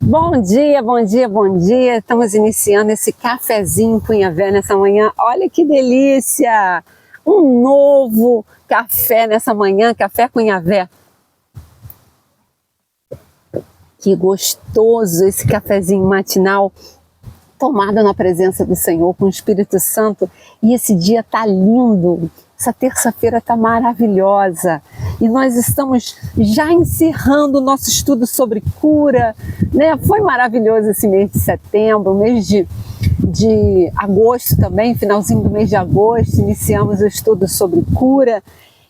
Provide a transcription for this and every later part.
Bom dia, bom dia, bom dia. Estamos iniciando esse cafezinho Cunhavé nessa manhã. Olha que delícia! Um novo café nessa manhã, café Cunhavé. Que gostoso esse cafezinho matinal, tomado na presença do Senhor, com o Espírito Santo. E esse dia tá lindo. Essa terça-feira está maravilhosa e nós estamos já encerrando o nosso estudo sobre cura, né? Foi maravilhoso esse mês de setembro, mês de agosto também, finalzinho do mês de agosto, iniciamos o estudo sobre cura.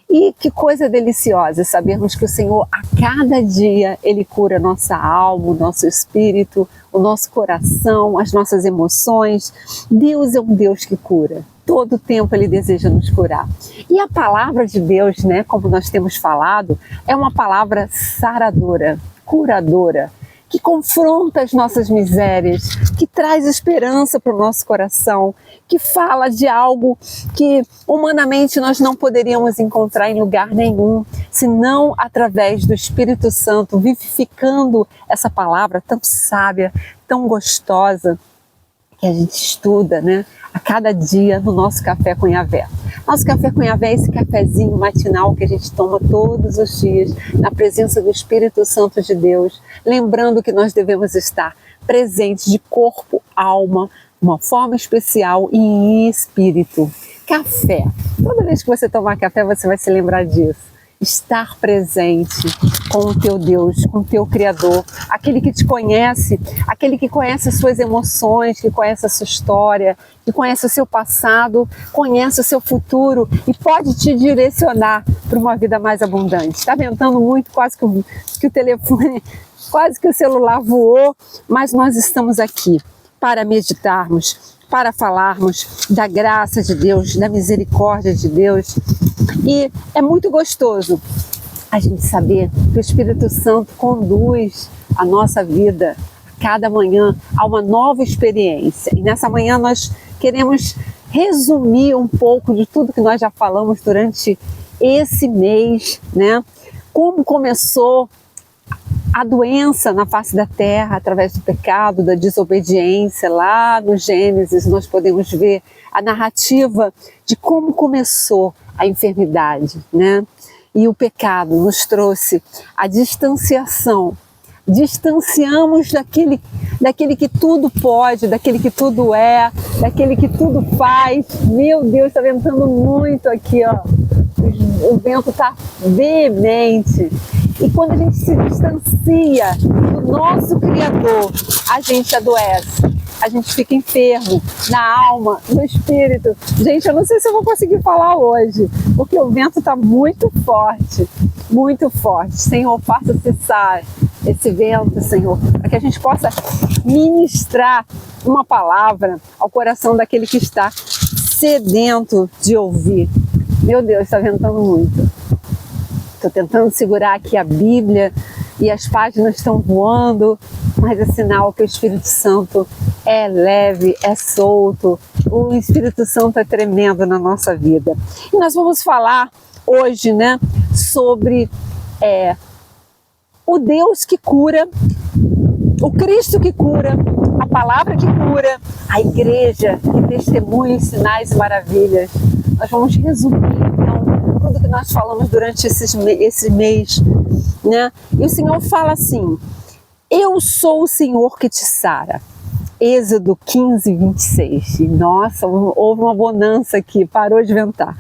E que coisa deliciosa sabermos que o Senhor, a cada dia, Ele cura nossa alma, o nosso espírito, o nosso coração, as nossas emoções. Deus é um Deus que cura. Todo tempo Ele deseja nos curar. E a palavra de Deus, né, como nós temos falado, é uma palavra saradora, curadora, que confronta as nossas misérias, que traz esperança para o nosso coração, que fala de algo que humanamente nós não poderíamos encontrar em lugar nenhum, senão através do Espírito Santo, vivificando essa palavra tão sábia, tão gostosa, que a gente estuda, né, a cada dia no nosso Café Cunhavé. Nosso Café Cunhavé é esse cafezinho matinal que a gente toma todos os dias na presença do Espírito Santo de Deus, lembrando que nós devemos estar presentes de corpo, alma, uma forma especial e em espírito. Café. Toda vez que você tomar café, você vai se lembrar disso. Estar presente com o teu Deus, com o teu Criador, aquele que te conhece, aquele que conhece as suas emoções, que conhece a sua história, que conhece o seu passado, conhece o seu futuro e pode te direcionar para uma vida mais abundante. Está ventando muito, quase que o telefone, quase que o celular voou, mas nós estamos aqui para meditarmos, para falarmos da graça de Deus, da misericórdia de Deus. E é muito gostoso a gente saber que o Espírito Santo conduz a nossa vida a cada manhã a uma nova experiência. E nessa manhã nós queremos resumir um pouco de tudo que nós já falamos durante esse mês, né? Como começou a doença na face da terra através do pecado, da desobediência. Lá no Gênesis nós podemos ver a narrativa de como começou a enfermidade, né? E o pecado nos trouxe a distanciação. Distanciamos daquele que tudo pode, daquele que tudo é, daquele que tudo faz. Meu Deus, está ventando muito aqui, ó. O vento está veemente. E quando a gente se distancia do nosso Criador, a gente adoece, a gente fica enfermo na alma, no espírito. Gente, eu não sei se eu vou conseguir falar hoje, porque o vento está muito forte, muito forte. Senhor, faça cessar esse vento, Senhor, para que a gente possa ministrar uma palavra ao coração daquele que está sedento de ouvir. Meu Deus, está ventando muito. Estou tentando segurar aqui a Bíblia e as páginas estão voando, mas é sinal que o Espírito Santo é leve, é solto. O Espírito Santo é tremendo na nossa vida. E nós vamos falar hoje, né, sobre o Deus que cura, o Cristo que cura, a palavra que cura, a igreja que testemunha os sinais e maravilhas. Nós vamos resumir, então, tudo que nós falamos durante esse mês, né? E o Senhor fala assim: eu sou o Senhor que te sara. Êxodo 15, 26. Nossa, houve uma bonança aqui, parou de ventar.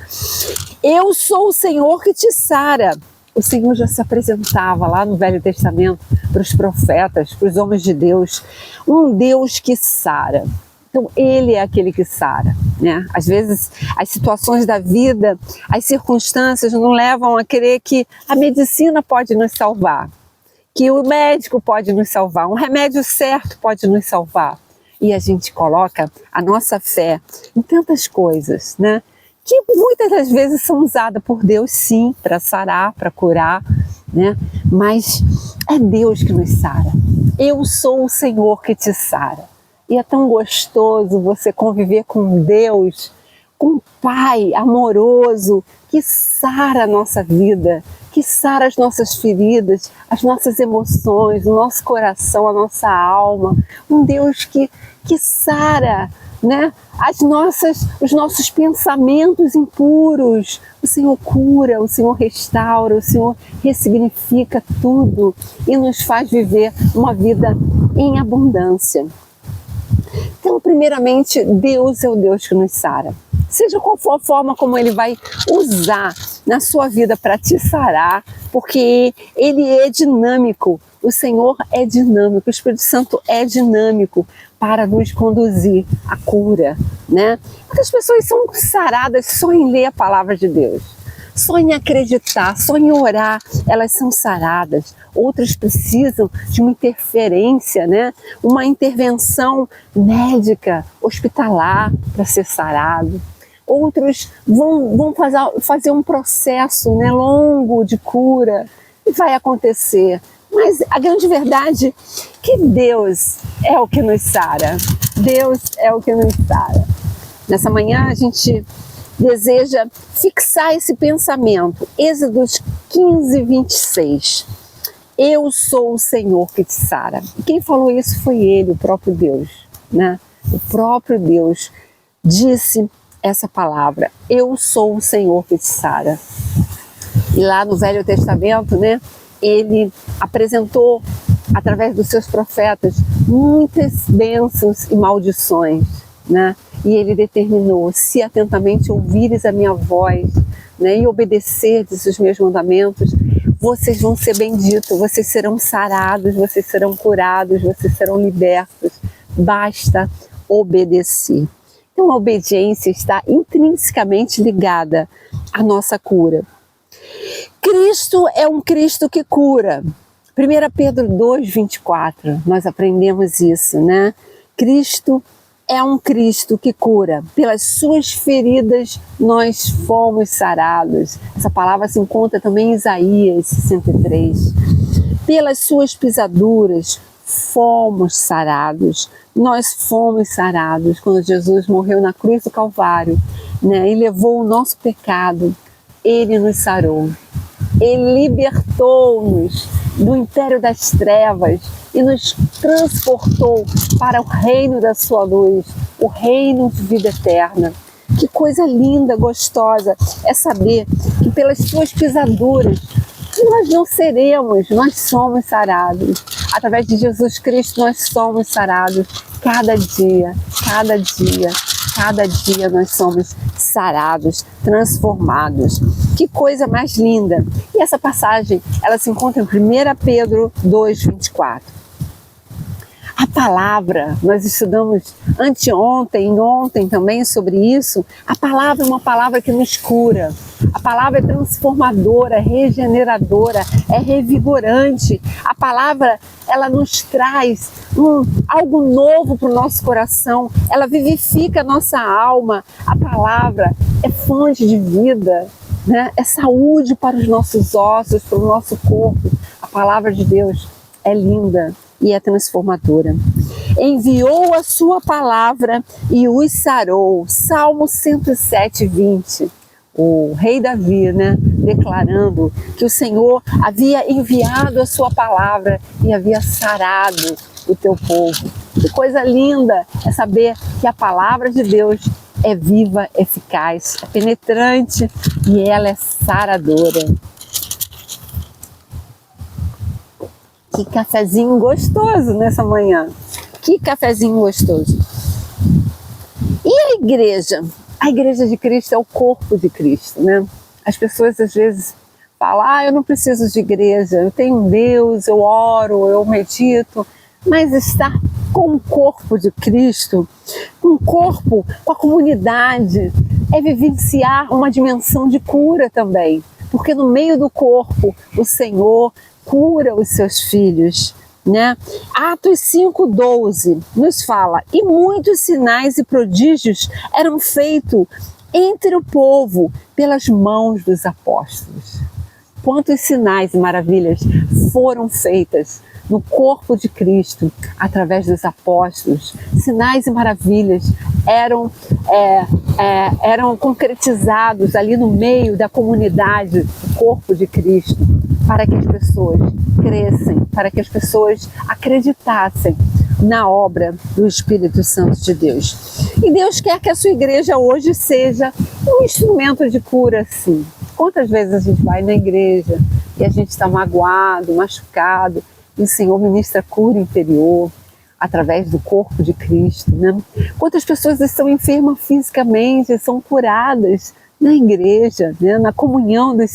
Eu sou o Senhor que te sara. O Senhor já se apresentava lá no Velho Testamento para os profetas, para os homens de Deus. Um Deus que sara. Então, Ele é aquele que sara, né? Às vezes, as situações da vida, as circunstâncias nos levam a crer que a medicina pode nos salvar, que o médico pode nos salvar, um remédio certo pode nos salvar. E a gente coloca a nossa fé em tantas coisas, né? Que muitas das vezes são usadas por Deus, sim, para sarar, para curar, né? Mas é Deus que nos sara. Eu sou o Senhor que te sara. E é tão gostoso você conviver com Deus, com um Pai amoroso, que sara a nossa vida, que sara as nossas feridas, as nossas emoções, o nosso coração, a nossa alma. Um Deus que sara, né, os nossos pensamentos impuros. O Senhor cura, o Senhor restaura, o Senhor ressignifica tudo e nos faz viver uma vida em abundância. Então, primeiramente, Deus é o Deus que nos sara. Seja qual for a forma como Ele vai usar na sua vida para te sarar, porque Ele é dinâmico, o Senhor é dinâmico, o Espírito Santo é dinâmico para nos conduzir à cura, né? Muitas pessoas são saradas só em ler a palavra de Deus, só em acreditar, só em orar, elas são saradas. Outras precisam de uma interferência, né? Uma intervenção médica, hospitalar para ser sarado. Outros vão fazer um processo, né, longo de cura e vai acontecer. Mas a grande verdade é que Deus é o que nos sara. Deus é o que nos sara. Nessa manhã a gente deseja fixar esse pensamento. Êxodos 15, 26. Eu sou o Senhor que te sara. E quem falou isso foi Ele, o próprio Deus, né? O próprio Deus disse essa palavra. Eu sou o Senhor que te sara. E lá no Velho Testamento, né? Ele apresentou, através dos seus profetas, muitas bênçãos e maldições, né? E Ele determinou: se atentamente ouvires a minha voz, né, e obedecerdes os meus mandamentos, vocês vão ser benditos, vocês serão sarados, vocês serão curados, vocês serão libertos. Basta obedecer. Então a obediência está intrinsecamente ligada à nossa cura. Cristo é um Cristo que cura. 1 Pedro 2, 24, nós aprendemos isso, né? Cristo é um Cristo que cura. Pelas suas feridas nós fomos sarados. Essa palavra se encontra também em Isaías 63. Pelas suas pisaduras fomos sarados. Nós fomos sarados quando Jesus morreu na cruz do Calvário, né, e levou o nosso pecado. Ele nos sarou. Ele libertou-nos do império das trevas e nos transportou para o reino da sua luz, o reino de vida eterna. Que coisa linda, gostosa é saber que pelas suas pisaduras nós não seremos, nós somos sarados. Através de Jesus Cristo nós somos sarados. Cada dia, cada dia, cada dia nós somos sarados, transformados. Que coisa mais linda! E essa passagem, ela se encontra em 1 Pedro 2, 24. A palavra, nós estudamos anteontem e ontem também sobre isso. A palavra é uma palavra que nos cura. A palavra é transformadora, é regeneradora, é revigorante. A palavra, ela nos traz algo novo para o nosso coração. Ela vivifica a nossa alma. A palavra é fonte de vida, né? É saúde para os nossos ossos, para o nosso corpo. A palavra de Deus é linda e é transformadora. Enviou a sua palavra e os sarou. Salmo 107, 20. O rei Davi, né, declarando que o Senhor havia enviado a sua palavra e havia sarado o teu povo. Que coisa linda é saber que a palavra de Deus é viva, eficaz, é penetrante e ela é saradora. Que cafezinho gostoso nessa manhã. Que cafezinho gostoso. E a igreja? A igreja de Cristo é o corpo de Cristo, né? As pessoas às vezes falam: eu não preciso de igreja, eu tenho um Deus, eu oro, eu medito. Mas estar com o corpo de Cristo, com o corpo, com a comunidade, é vivenciar uma dimensão de cura também. Porque no meio do corpo, o Senhor cura os seus filhos, né? Atos 5:12 nos fala: e muitos sinais e prodígios eram feitos entre o povo pelas mãos dos apóstolos. Quantos sinais e maravilhas foram feitas no corpo de Cristo, através dos apóstolos. Sinais e maravilhas eram concretizados ali no meio da comunidade, do corpo de Cristo, para que as pessoas crescem, para que as pessoas acreditassem na obra do Espírito Santo de Deus. E Deus quer que a sua igreja hoje seja um instrumento de cura, sim. Quantas vezes a gente vai na igreja e a gente está magoado, machucado, e o Senhor ministra cura interior através do corpo de Cristo, né? Quantas pessoas estão enfermas fisicamente, são curadas na igreja, né? Na comunhão dos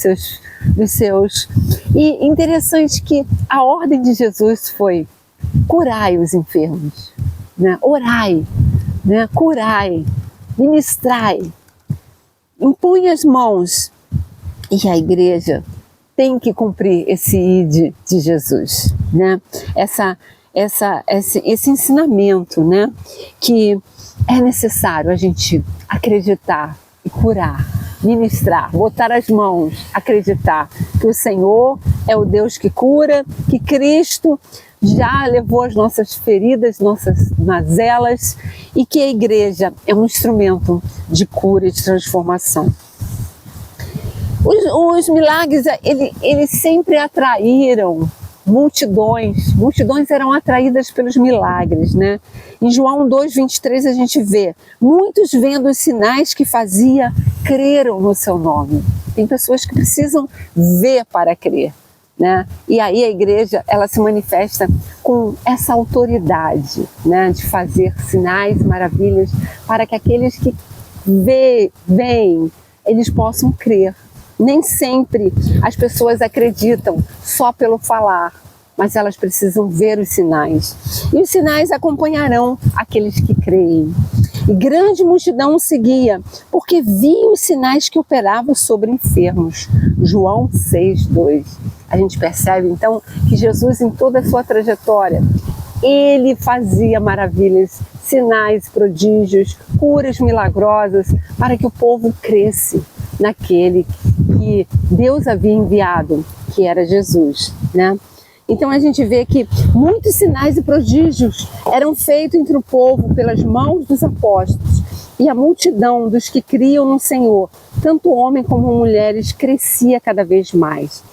seus. E interessante que a ordem de Jesus foi: curai os enfermos, né? Orai, né? Curai, ministrai, impõe as mãos. E a igreja tem que cumprir esse ide de Jesus, né? Esse ensinamento, né? Que é necessário a gente acreditar e curar, ministrar, botar as mãos, acreditar que o Senhor é o Deus que cura, que Cristo já levou as nossas feridas, nossas mazelas, e que a igreja é um instrumento de cura e de transformação. Os milagres, eles sempre atraíram multidões. Multidões eram atraídas pelos milagres, né? Em João 2:23 a gente vê: muitos vendo os sinais que fazia, creram no seu nome. Tem pessoas que precisam ver para crer, né? E aí a igreja, ela se manifesta com essa autoridade, né? De fazer sinais, maravilhas, para que aqueles que veem, eles possam crer. Nem sempre as pessoas acreditam só pelo falar, mas elas precisam ver os sinais. E os sinais acompanharão aqueles que creem. E grande multidão o seguia, porque via os sinais que operavam sobre enfermos. João 6:2. A gente percebe então que Jesus, em toda a sua trajetória, ele fazia maravilhas, sinais, prodígios, curas milagrosas, para que o povo cresce naquele que Deus havia enviado, que era Jesus, né? Então a gente vê que muitos sinais e prodígios eram feitos entre o povo pelas mãos dos apóstolos, e a multidão dos que criam no Senhor, tanto homens como mulheres, crescia cada vez mais.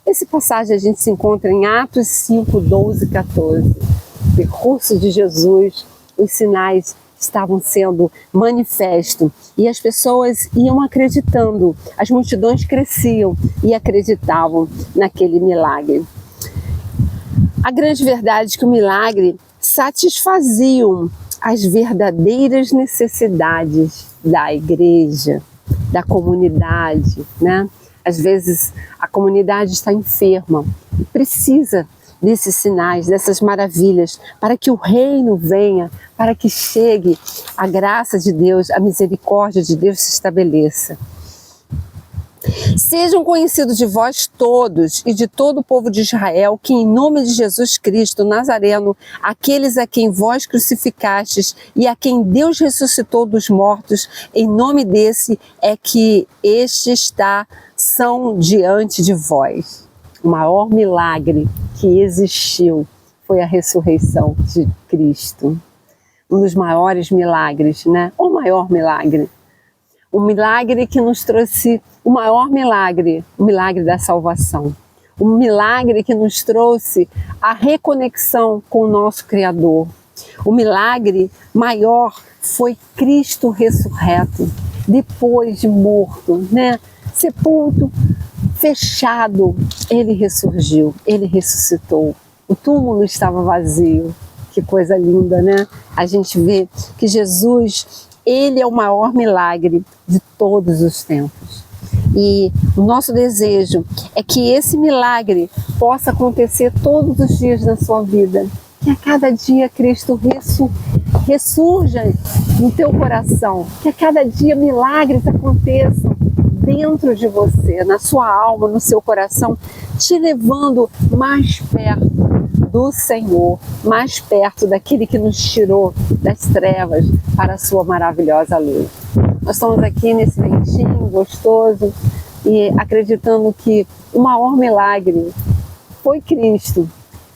Essa passagem a gente se encontra em Atos 5, 12 e 14. O percurso de Jesus, os sinais estavam sendo manifestos e as pessoas iam acreditando, as multidões cresciam e acreditavam naquele milagre. A grande verdade é que o milagre satisfaziam as verdadeiras necessidades da igreja, da comunidade, né? Às vezes a comunidade está enferma e precisa desses sinais, dessas maravilhas, para que o reino venha, para que chegue a graça de Deus, a misericórdia de Deus se estabeleça. Sejam conhecidos de vós todos e de todo o povo de Israel, que em nome de Jesus Cristo Nazareno, aqueles a quem vós crucificastes e a quem Deus ressuscitou dos mortos, em nome desse é que são diante de vós. O maior milagre que existiu foi a ressurreição de Cristo. Um dos maiores milagres, né? O maior milagre. O milagre que nos trouxe o maior milagre, o milagre da salvação. O milagre que nos trouxe a reconexão com o nosso Criador. O milagre maior foi Cristo ressurreto, depois de morto, né? Sepulto, fechado, ele ressurgiu, ele ressuscitou. O túmulo estava vazio. Que coisa linda, né? A gente vê que Jesus, ele é o maior milagre de todos os tempos. E o nosso desejo é que esse milagre possa acontecer todos os dias na sua vida. Que a cada dia Cristo ressurja no teu coração. Que a cada dia milagres aconteçam dentro de você, na sua alma, no seu coração, te levando mais perto do Senhor, mais perto daquele que nos tirou das trevas para a sua maravilhosa luz. Nós estamos aqui nesse ventinho gostoso e acreditando que o maior milagre foi Cristo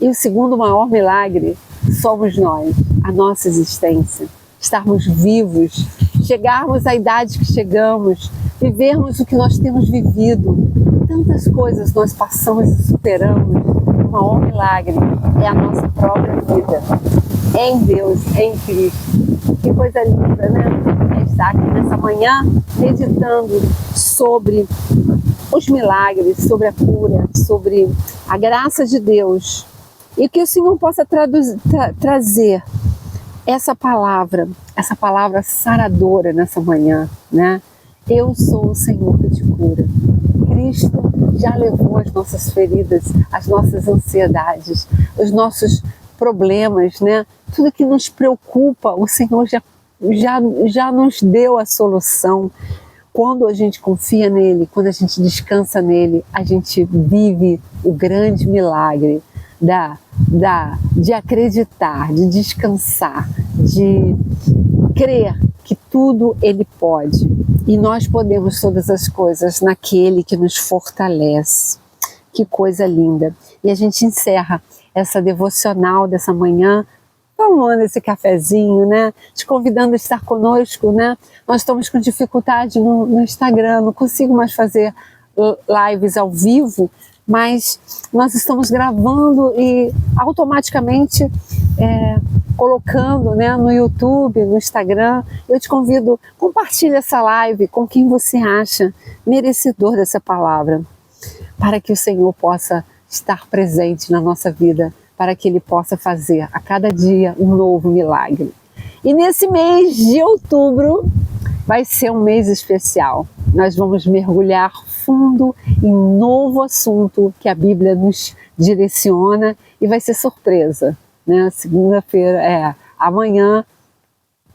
E o segundo maior milagre somos nós, a nossa existência. Estarmos vivos, chegarmos à idade que chegamos, vivermos o que nós temos vivido. Tantas coisas nós passamos e superamos. O maior milagre é a nossa própria vida. Em Deus, em Cristo. Que coisa linda, né? É estar aqui nessa manhã meditando sobre os milagres, sobre a cura, sobre a graça de Deus. E que o Senhor possa trazer essa palavra saradora nessa manhã, né? Eu sou o Senhor que te cura. Cristo já levou as nossas feridas, as nossas ansiedades, os nossos problemas, né? Tudo que nos preocupa, o Senhor já nos deu a solução. Quando a gente confia nele, quando a gente descansa nele, a gente vive o grande milagre de acreditar, de descansar, de crer que tudo ele pode. E nós podemos todas as coisas naquele que nos fortalece. Que coisa linda. E a gente encerra essa devocional dessa manhã tomando esse cafezinho, né? Te convidando a estar conosco, né? Nós estamos com dificuldade no Instagram, não consigo mais fazer lives ao vivo, mas nós estamos gravando e automaticamente colocando, né, no YouTube, no Instagram. Eu te convido, compartilhe essa live com quem você acha merecedor dessa palavra, para que o Senhor possa estar presente na nossa vida, para que Ele possa fazer a cada dia um novo milagre. E nesse mês de outubro vai ser um mês especial. Nós vamos mergulhar fundo em um novo assunto que a Bíblia nos direciona e vai ser surpresa, né? Segunda-feira, amanhã,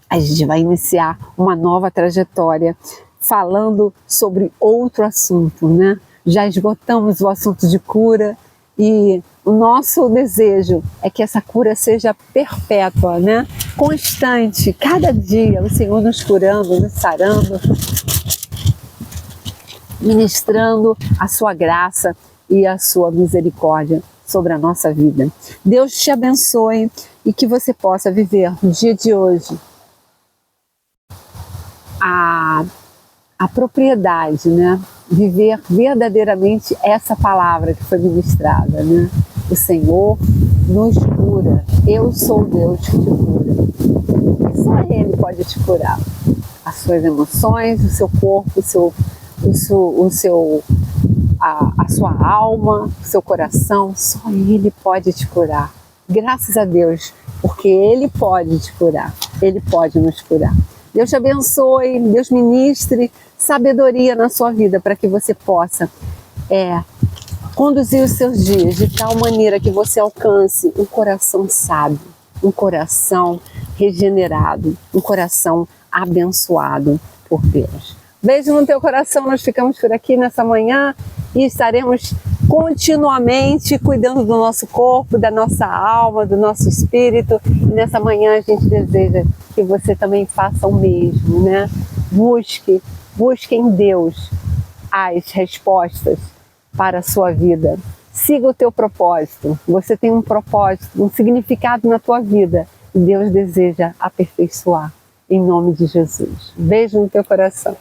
a gente vai iniciar uma nova trajetória falando sobre outro assunto, né? Já esgotamos o assunto de cura e o nosso desejo é que essa cura seja perpétua, né? Constante, cada dia o Senhor nos curando, nos sarando, ministrando a sua graça e a sua misericórdia sobre a nossa vida. Deus te abençoe e que você possa viver no dia de hoje a propriedade, né? Viver verdadeiramente essa palavra que foi ministrada, né? O Senhor nos cura. Eu sou Deus que te cura. E só Ele pode te curar. As suas emoções, o seu corpo, a sua alma, o seu coração, só Ele pode te curar. Graças a Deus, porque Ele pode te curar. Ele pode nos curar. Deus te abençoe, Deus ministre sabedoria na sua vida para que você possa conduzir os seus dias de tal maneira que você alcance um coração sábio, um coração regenerado, um coração abençoado por Deus. Beijo no teu coração, nós ficamos por aqui nessa manhã e estaremos continuamente cuidando do nosso corpo, da nossa alma, do nosso espírito. E nessa manhã a gente deseja que você também faça o mesmo, né? Busque em Deus as respostas para a sua vida. Siga o teu propósito. Você tem um propósito, um significado na tua vida e Deus deseja aperfeiçoar em nome de Jesus. Beijo no teu coração.